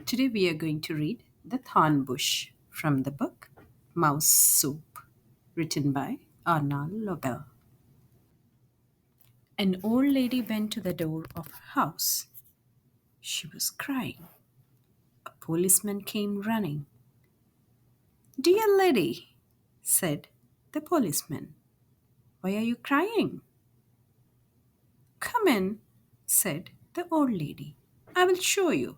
Today we are going to read The Thorn Bush from the book Mouse Soup, written by Arnold Lobel. An old lady went to the door of a house. She was crying. A policeman came running. "Dear lady," said the policeman, "why are you crying?" "Come in," said the old lady. "I will show you."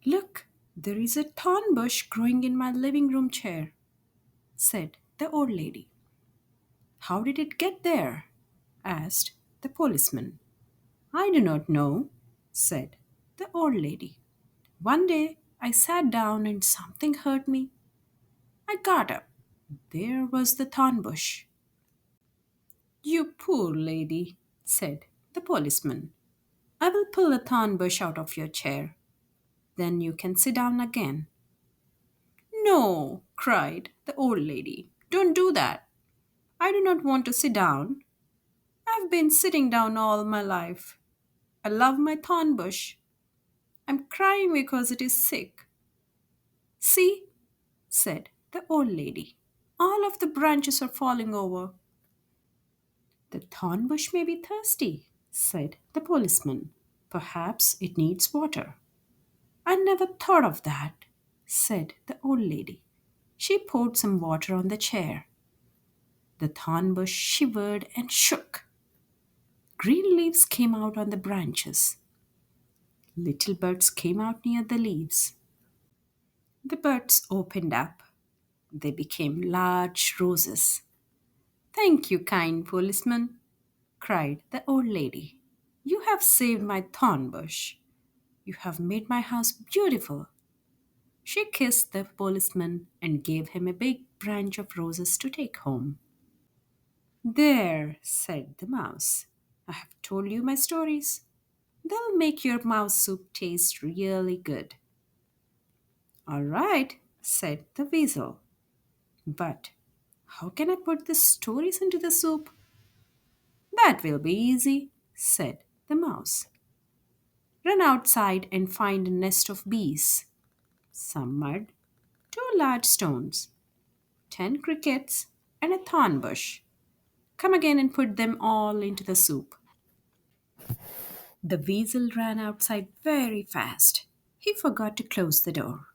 "Look, there is a thorn bush growing in my living room chair," said the old lady. "How did it get there?" asked the policeman. "I do not know," said the old lady. "One day I sat down and something hurt me. I got up. There was the thorn bush." "You poor lady," said the policeman. "I will pull the thorn bush out of your chair. Then you can sit down again." "No," cried the old lady. "Don't do that. I do not want to sit down. I've been sitting down all my life. I love my thorn bush. I'm crying because it is sick." "See," said the old lady. "All of the branches are falling over." "The thorn bush may be thirsty," said the policeman. "Perhaps it needs water." "I never thought of that," said the old lady. She poured some water on the chair. The thorn bush shivered and shook. Green leaves came out on the branches. Little buds came out near the leaves. The buds opened up. They became large roses. "Thank you, kind policeman," cried the old lady. "You have saved my thorn bush. You have made my house beautiful." She kissed the policeman and gave him a big branch of roses to take home. "There," said the mouse. "I have told you my stories. They'll make your mouse soup taste really good." "All right," said the weasel. "But how can I put the stories into the soup?" "That will be easy," said the mouse. "Run outside and find a nest of bees, some mud, two large stones, 10 crickets, and a thorn bush. Come again and put them all into the soup." The weasel ran outside very fast. He forgot to close the door.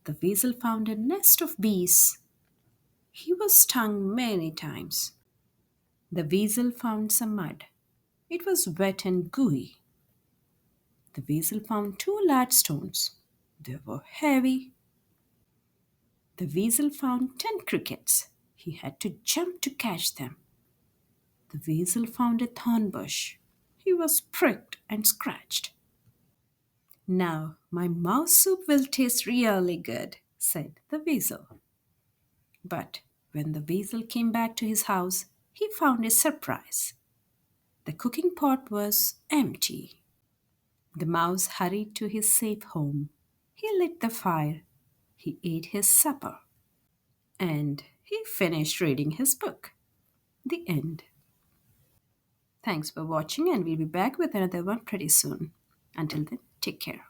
The weasel found a nest of bees. He was stung many times. The weasel found some mud. It was wet and gooey. The weasel found two large stones. They were heavy. The weasel found 10 crickets. He had to jump to catch them. The weasel found a thorn bush. He was pricked and scratched. "Now my mouse soup will taste really good," said the weasel. But when the weasel came back to his house, he found a surprise. The cooking pot was empty. The mouse hurried to his safe home. He lit the fire. He ate his supper. And he finished reading his book. The end. Thanks for watching, and we'll be back with another one pretty soon. Until then, take care.